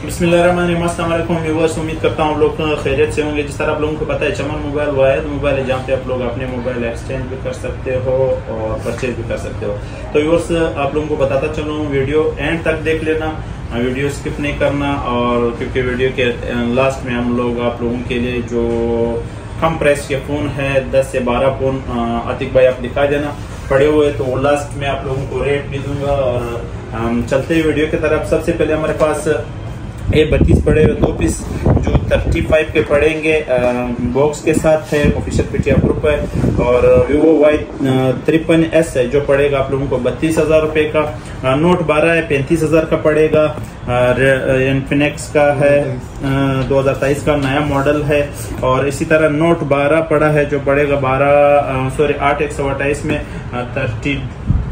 बिस्मिल्लाहिर्रहमानिर्रहीम। अस्सलाम वालेकुम व्यूअर्स, उम्मीद करता हूँ आप लोग खैरियत से होंगे। जिस तरह आप लोगों को पता है, चमन मोबाइल वाहिद मोबाइल है जहाँ पे आप लोग अपने मोबाइल एक्सचेंज भी कर सकते हो और परचेज भी कर सकते हो। तो व्यूअर्स, आप लोगों को बताता चलूँ, वीडियो एंड तक देख लेना, वीडियो स्किप नहीं करना। और क्योंकि वीडियो के लास्ट में हम लोग आप लोगों के लिए जो कम प्राइस के फ़ोन है 10 से 12 फ़ोन अतिक भाई आप दिखा देना पड़े हुए, तो वो लास्ट में आप लोगों को रेट भी दूंगा। और चलते हुए वीडियो की तरफ, सबसे पहले हमारे पास A32 पड़े हुए 2 पीस जो 35 के पड़ेंगे, बॉक्स के साथ है, ऑफिशियल पीटीआई प्रूफ है। और Vivo Y53s है जो पड़ेगा आप लोगों को 32,000 रुपये का। नोट 12 है 35,000 का पड़ेगा। इन्फिनिक्स का है 2023 का नया मॉडल है। और इसी तरह नोट 12 पड़ा है जो पड़ेगा 8 128 में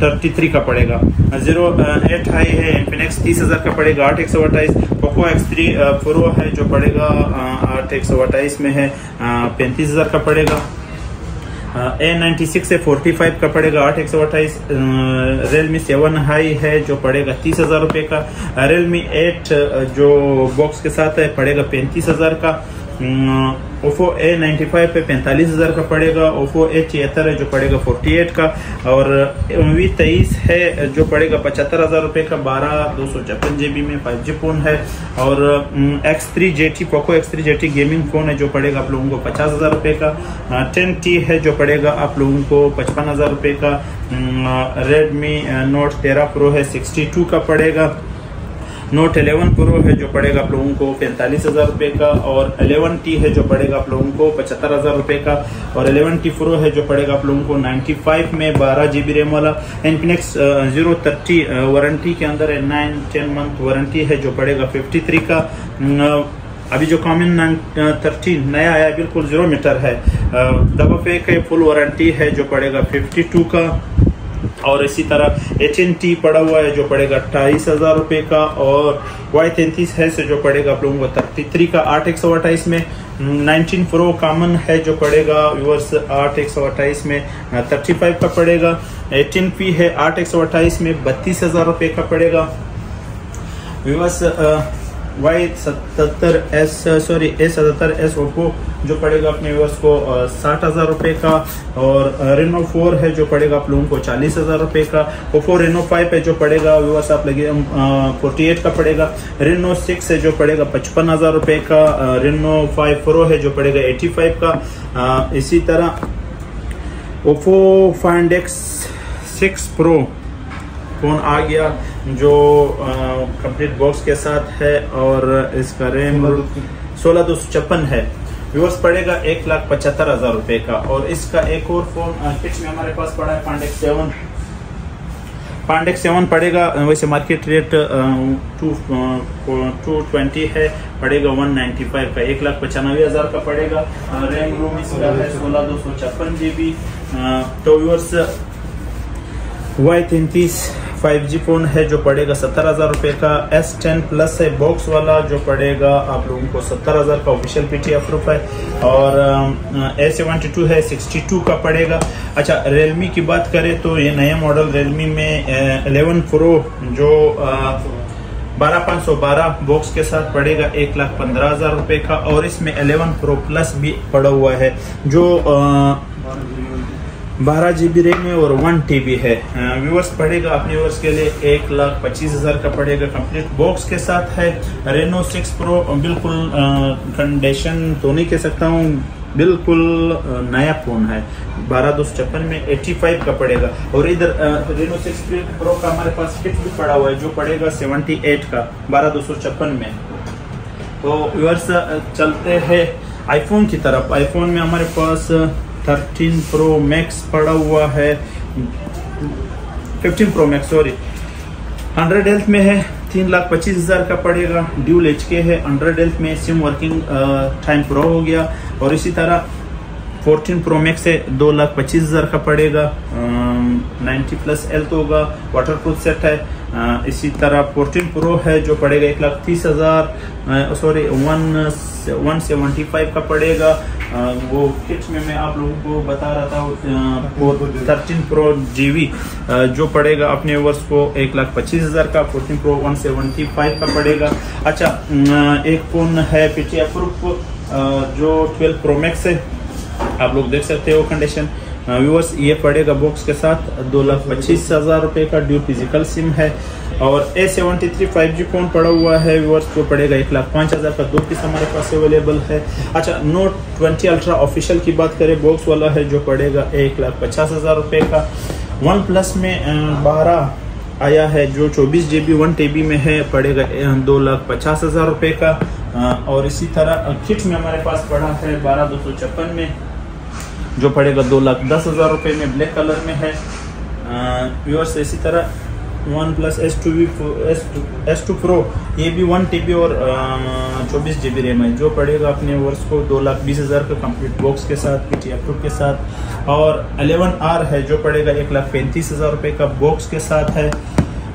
33 का पड़ेगा। 08 हाई है इन्फिनिक्स 30,000 का पड़ेगा 8 128। पोको X3 प्रो है जो पड़ेगा 8 128 में है 35,000 का पड़ेगा। A96 है 45 का पड़ेगा 8 128। Realme 7 हाई है जो पड़ेगा 30,000 रुपये का। Realme 8 जो बॉक्स के साथ है पड़ेगा 35,000 का। Oppo A95 पे 45,000 का पड़ेगा। Oppo A76 है जो पड़ेगा 48 का। और V23 है जो पड़ेगा 75,000 रुपये का। 12/256 GB में 5G फोन है। और X3 GT Poco X3 GT gaming phone है जो पड़ेगा आप लोगों को 50,000 रुपये का। 10T है जो पड़ेगा आप लोगों को 55,000 रुपये का। Redmi Note 13 Pro है 62 का पड़ेगा। Note 11 Pro है जो पड़ेगा आप लोगों को 45,000 रुपये का। और 11T है जो पड़ेगा आप लोगों को 75,000 रुपये का। और 11T Pro है जो पड़ेगा आप लोगों को 95 में 12 GB रैम वाला। इन्फिनिक्स 030 वारंटी के अंदर है, 9-10 मंथ वारंटी है जो पड़ेगा 53 का। अभी जो कॉमन 930 नया आया बिल्कुल 0 मीटर है, डबल फेक है, फुल वारंटी है जो पड़ेगा 52 का। और इसी तरह HNT पड़ा हुआ है जो पड़ेगा 28,000 रुपये का। और Y33 है से जो पड़ेगा आप लोगों को 33 का 8 128 में। 19 Pro कॉमन है जो पड़ेगा व्यूअर्स 8 128 में 35 का पड़ेगा। 18P है 8 128 में 32,000 रुपये का पड़ेगा व्यूअर्स। A77s ओप्पो जो पड़ेगा अपने व्यूअर्स को 60,000 रुपये का। और Reno 4 है जो पड़ेगा आप लोगों को 40,000 रुपये का। Oppo Reno 5 है जो पड़ेगा व्यूअर्स आप लगे 48 का पड़ेगा। Reno 6 है जो पड़ेगा 55,000 रुपये का। Reno 5 Pro है जो पड़ेगा 85 का। इसी तरह Oppo Find X6 Pro phone आ गया जो कंप्लीट बॉक्स के साथ है। और इसका रैम 16/256 है व्यूअर्स, पड़ेगा 1,75,000 रुपये का। और इसका एक और फोन किट्स में हमारे पास पड़ा है Find X7 पड़ेगा, वैसे मार्केट रेट 220 है, पड़ेगा 195 का, 1,95,000 का पड़ेगा। रैम रोम इसका है 16/256 GB। तो व्यूअर्स Y33 5G फोन है जो पड़ेगा 70,000 रुपये का। S10 प्लस है बॉक्स वाला जो पड़ेगा आप लोगों को 70,000 का, ऑफिशियल पीटीआई प्रूफ है। और A72 है 62 का पड़ेगा। अच्छा, Realme की बात करें तो ये नया मॉडल Realme में 11 Pro जो 12,512 बॉक्स के साथ पड़ेगा 1,15,000 रुपये का। और इसमें 11 Pro प्लस भी पड़ा हुआ है जो 12 GB रैम है और 1 TB है। व्यूअर्स पड़ेगा अपने व्यूअर्स के लिए 1,25,000 का पड़ेगा, कंप्लीट बॉक्स के साथ है। Reno 6 Pro बिल्कुल कंडीशन तो नहीं कह सकता हूँ, बिल्कुल नया फोन है, 12/256 में 85 का पड़ेगा। और इधर Reno 6 Pro का हमारे पास किट भी पड़ा हुआ है जो पड़ेगा 78 का 12/256 में। तो व्यूअर्स चलते हैं आईफोन की तरफ। आईफोन में हमारे पास 13 Pro Max पड़ा हुआ है, 15 Pro Max सॉरी, 100 हेल्थ में है, 3,25,000 का पड़ेगा। ड्यूल HK है, 100 हेल्थ में, सिम वर्किंग टाइम प्रो हो गया। और इसी तरह 14 Pro Max है 2,25,000 का पड़ेगा, 90+ हेल्थ होगा, वाटरप्रूफ सेट है। इसी तरह 14 प्रो है जो पड़ेगा 1,30,000 सॉरी 175 का पड़ेगा। वो किट में मैं आप लोगों को बता रहा था 13 प्रो GV जो पड़ेगा अपने वर्ष को 1,25,000 का। 14 प्रो 175 का पड़ेगा। अच्छा, एक फ़ोन है PTI प्रूफ जो 12 प्रो मैक्स है, आप लोग देख सकते हो कंडीशन व्यूअर्स। ये पड़ेगा बॉक्स के साथ 2,25,000 रुपये का। ड्यू फिजिकल सिम है। और A73 5G फोन पड़ा हुआ है व्यूअर्स, जो पड़ेगा 1,05,000 का। 2 पीस हमारे पास अवेलेबल है। अच्छा, Note 20 अल्ट्रा ऑफिशियल की बात करें, बॉक्स वाला है जो पड़ेगा 1,50,000 रुपये का। वन प्लस में 12 आया है जो 24 GB 1 TB में है, पड़ेगा 2,50,000 रुपये का। और इसी तरह किट में हमारे पास पड़ा है 12,256 में जो पड़ेगा 2,10,000 रुपये में, ब्लैक कलर में है व्यूअर्स। इसी तरह OnePlus S2 Pro ये भी 1 TB और 24 GB रैम है जो पड़ेगा अपने वर्ष को 2,20,000 का कंप्लीट बॉक्स के साथ, PTI प्रूफ के साथ। और 11R है जो पड़ेगा 1,35,000 रुपये का बॉक्स के साथ है।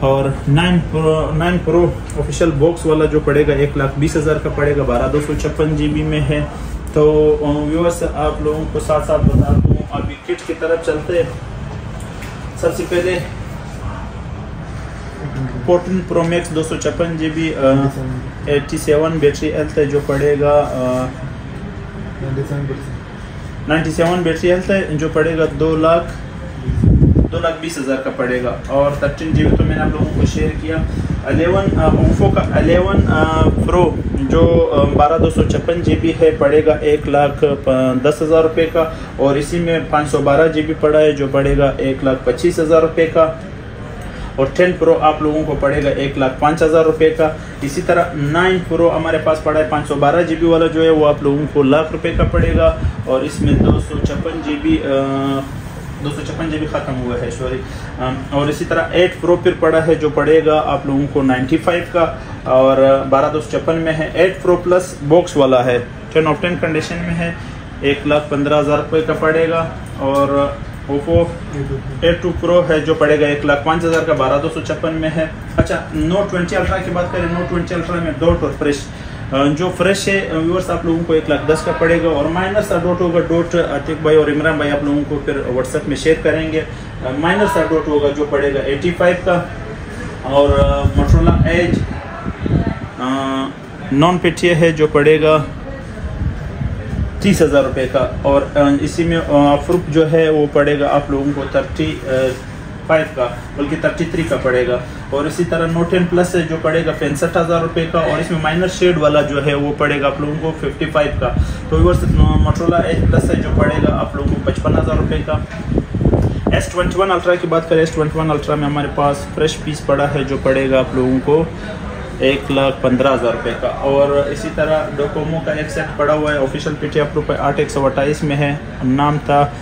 और 9 Pro ऑफिशियल बॉक्स वाला जो पड़ेगा 1,20,000 का पड़ेगा, 12,256 GB में है। तो व्यूअर्स आप लोगों को साथ साथ बता दूँ, अभी किट की तरफ चलते हैं। सबसे पहले 14 Pro Max 256 GB 87 battery health है जो पड़ेगा 97 बैटरी हेल्थ है जो पड़ेगा 2,20,000 का पड़ेगा। और 13 GB तो मैंने आप लोगों को शेयर किया। 11 ओप्पो का 11 Pro जो 12,256 GB है पड़ेगा 1,10,000 रुपये का। और इसी में 512 GB पड़ा है जो पड़ेगा 1,25,000 रुपये का। और 10 Pro आप लोगों को पड़ेगा 1,05,000 रुपये का। इसी तरह 9 Pro हमारे पास पड़ा है 512 GB वाला जो है वो आप लोगों को 1,00,000 रुपये का पड़ेगा। और इसमें 256 GB ख़त्म हुआ है, सॉरी। और इसी तरह 8 Pro फिर पड़ा है जो पड़ेगा आप लोगों को 95 का और 12,256 में है। 8 Pro Plus बॉक्स वाला है, 10 of 10 कंडीशन में है, 1,15,000 रुपये का पड़ेगा। और ओप्पो A2 Pro है जो पड़ेगा 1,05,000 का, 12,256 में है। अच्छा, Note 20 अल्ट्रा की बात करें, Note 20 अल्ट्रा में डॉट और फ्रेश जो फ्रेश है व्यूअर्स आप लोगों को 1,10,000 का पड़ेगा। और माइनर सा डॉट होगा, डॉट अतिक भाई और इमरान भाई आप लोगों को फिर व्हाट्सएप में शेयर करेंगे। माइनर सा डॉट होगा जो पड़ेगा 85 का। और मोटोरोला एज नॉन PTI है जो पड़ेगा 30,000 रुपये का। और इसी में प्रूफ जो है वो पड़ेगा आप लोगों को 35 का, बल्कि 33 का पड़ेगा। और इसी तरह Note 10 Plus है जो पड़ेगा 65,000 रुपये का। और इसमें माइनर शेड वाला जो है वो पड़ेगा आप लोगों को 55 का। तो मोटोरोला एज प्लस है जो पड़ेगा आप लोगों को 55,000 रुपये का। S21 अल्ट्रा की बात करें, S21 अल्ट्रा में हमारे पास फ्रेश पीस पड़ा है जो पड़ेगा आप लोगों को 1,15,000 रुपये का। और इसी तरह डोकोमो का एक सेट पड़ा हुआ है, ऑफिशियल PTI प्रूफ 8/128 में है, नाम था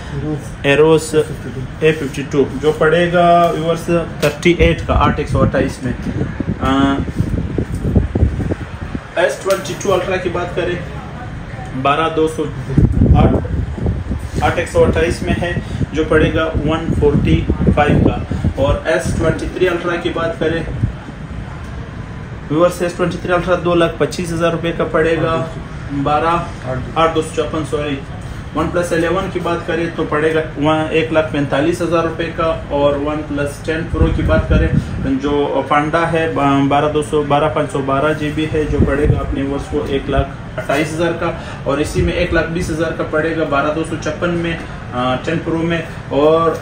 एरोस A52 जो पड़ेगा व्यूअर्स 38 का 8/128 में। S22 अल्ट्रा की बात करें 8/128 में है जो पड़ेगा 145 का। और S23 अल्ट्रा की बात करें व्यूअर्स, S23 अल्ट्रा 2,25,000 रुपये का पड़ेगा, 8,256 सॉरी। OnePlus 11 की बात करें तो पड़ेगा 1,45,000 रुपये का। और OnePlus 10 Pro की बात करें जो पांडा है 12,512 GB है जो पड़ेगा अपने वर्ष को 1,28,000 का। और इसी में 1,20,000 का पड़ेगा 12,256 में 10 Pro में। और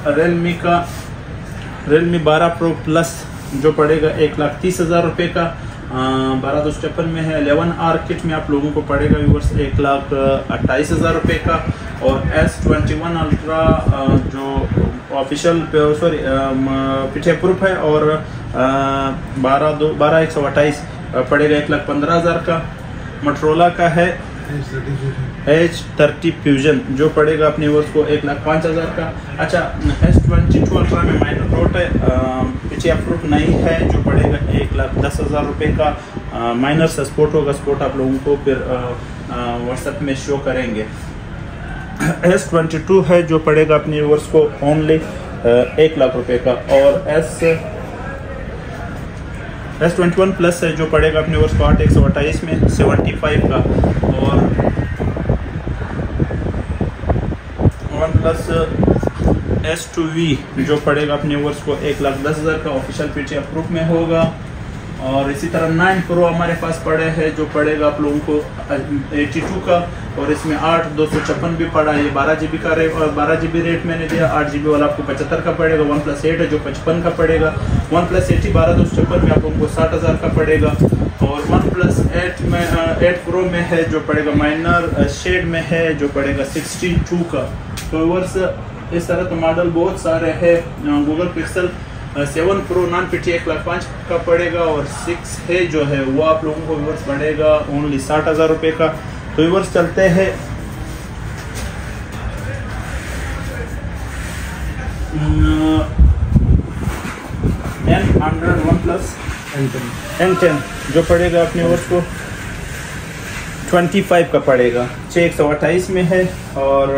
Realme 12 Pro Plus जो पड़ेगा 1,30,000 रुपये का, 12,256 में है। 11R किट में आप लोगों को पड़ेगा व्यूअर्स 1,28,000 रुपये का। और S21 अल्ट्रा जो ऑफिशियल सॉरी PTI प्रूफ है और 12/128 पड़ेगा 1,15,000 का। मोटोरोला का है H30 फ्यूजन जो पड़ेगा अपने वर्ष को 1,05,000 का। अच्छा, S22 अल्ट्रा में माइनर डॉट है, PTI प्रूफ नहीं है जो पड़ेगा 1,10,000 रुपये का। माइनर सा स्पोर्ट होगा, स्पोर्ट आप लोगों को फिर व्हाट्सएप में शो करेंगे। S22 है जो पड़ेगा अपने वर्ष को ओनली 1,00,000 रुपये का। और S21 प्लस है जो पड़ेगा अपने वर्ष को 8/128 में 75 का। और OnePlus S2V जो पड़ेगा अपने वर्ष को 1,10,000 का, ऑफिशियल पीटी अप्रूव में होगा। और इसी तरह 9 Pro हमारे पास पड़े हैं जो पड़ेगा आप लोगों को 82 का, और इसमें 8/256 भी पड़ा है। ये 12 GB का रेट, और 12 GB रेट मैंने दिया। 8 GB वाला आपको 75 का पड़ेगा। OnePlus 8 है जो 55 का पड़ेगा। OnePlus 8 12/256 में आप लोगों को 60,000 का पड़ेगा। और OnePlus 8 Pro में है जो पड़ेगा माइनर शेड में है जो पड़ेगा 62 का। तो वर्ष इस तरह तो मॉडल बहुत सारे हैं। Google pixel 7 Pro non PT 1,05,000 का पड़ेगा, और 6 है जो है वो आप लोगों को व्यूअर्स पड़ेगा ओनली 60,000 रुपये का। तो व्यूअर्स चलते हैं N100 OnePlus N10 जो पड़ेगा अपने व्यूअर्स को 25 का पड़ेगा, 6/128 में है। और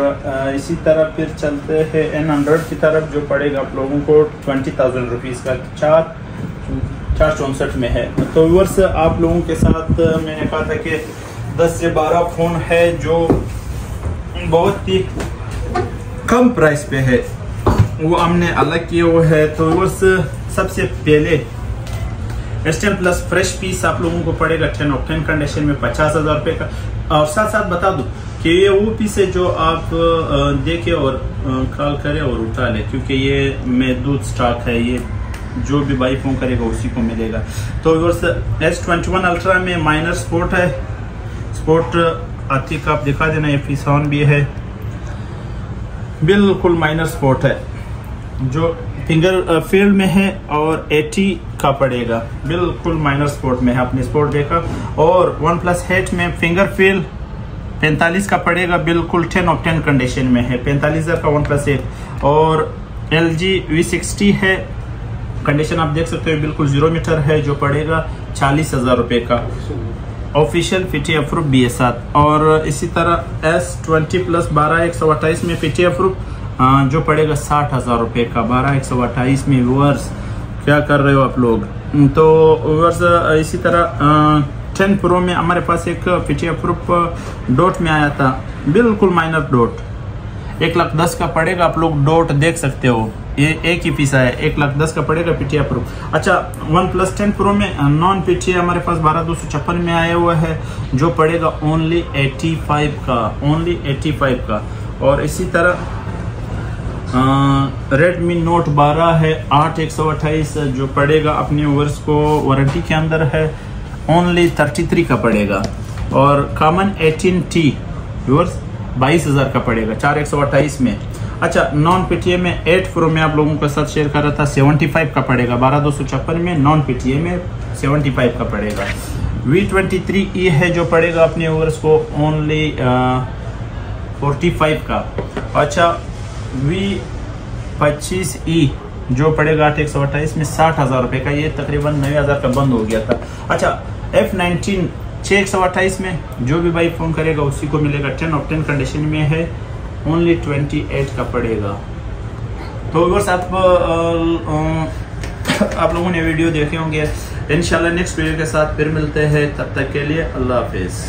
इसी तरह फिर चलते हैं N100 की तरफ जो पड़ेगा आप लोगों को 20,000 रुपीज़ का, 464 में है। तो व्यूअर्स आप लोगों के साथ मैंने कहा था कि 10 से 12 फ़ोन है जो बहुत ही कम प्राइस पे है, वो हमने अलग किए हुए है। तो व्यूअर्स सबसे पहले S10 प्लस फ्रेश पीस आप लोगों को पड़ेगा 10 ऑक्टेन कंडीशन में 50,000 रुपये का। और साथ साथ बता दूं कि ये वो पीस है जो आप देखे और कॉल करें और उठा ले, क्योंकि ये महदूद स्टॉक है, ये जो भी बाई फोन करेगा उसी को मिलेगा। तो S21 अल्ट्रा में माइनर स्पोर्ट है, स्पोर्ट आतिक आप दिखा देना, ये पीस ऑन भी है, बिल्कुल माइनर स्पोर्ट है जो फिंगर फील्ड में है, और 80 का पड़ेगा, बिल्कुल माइनर स्पोर्ट में है, आपने स्पोर्ट देखा। और OnePlus 8 में फिंगर फील्ड 45 का पड़ेगा, बिल्कुल 10 ऑक्टेन कंडीशन में है, 45,000 का OnePlus 8। और LG V60 है, कंडीशन आप देख सकते हो बिल्कुल 0 मीटर है, जो पड़ेगा 40,000 रुपये का, ऑफिशियल पीटी अप्रूव BS7। और इसी तरह S20 प्लस 12/128 में पीटी अप्रूव जो पड़ेगा 60,000 रुपये का, 12/128 में। व्यूअर्स क्या कर रहे हो आप लोग? तो व्यूअर्स इसी तरह 10 Pro में हमारे पास एक पीटी अप्रूव डॉट में आया था, बिल्कुल माइनर डॉट, 1,10,000 का पड़ेगा। आप लोग डॉट देख सकते हो, ये एक ही पीस है, 1,10,000 का पड़ेगा पीटी अप्रूव। अच्छा, OnePlus 10 Pro में नॉन पीटी हमारे पास 12/256 में आया हुआ है, जो पड़ेगा ओनली 85 का, ओनली 85 का। और इसी तरह Redmi Note 12 है 8/128 जो पड़ेगा अपने व्यूअर्स को वारंटी के अंदर है, ओनली 33 का पड़ेगा। और कॉमन 18T व्यूअर्स 22,000 का पड़ेगा, 4/128 में। अच्छा, नॉन पीटीए में 8 Pro में आप लोगों के साथ शेयर कर रहा था, 75 का पड़ेगा, 12/256 में, नॉन पीटीए में 75 का पड़ेगा। V23e है जो पड़ेगा अपने व्यूअर्स को ओनली 45 का। अच्छा, V25e जो पड़ेगा 8/128 में 60,000 रुपये का, ये तकरीबन 9,000 का बंद हो गया था। अच्छा, F19 6/128 में जो भी बाई फोन करेगा उसी को मिलेगा, 10 ऑक्टेन कंडीशन में है, ओनली 28 का पड़ेगा। तो बस आप लोगों ने वीडियो देखे होंगे, इंशाल्लाह नेक्स्ट वीडियो के साथ फिर मिलते हैं, तब तक के लिए अल्लाह हाफिज़।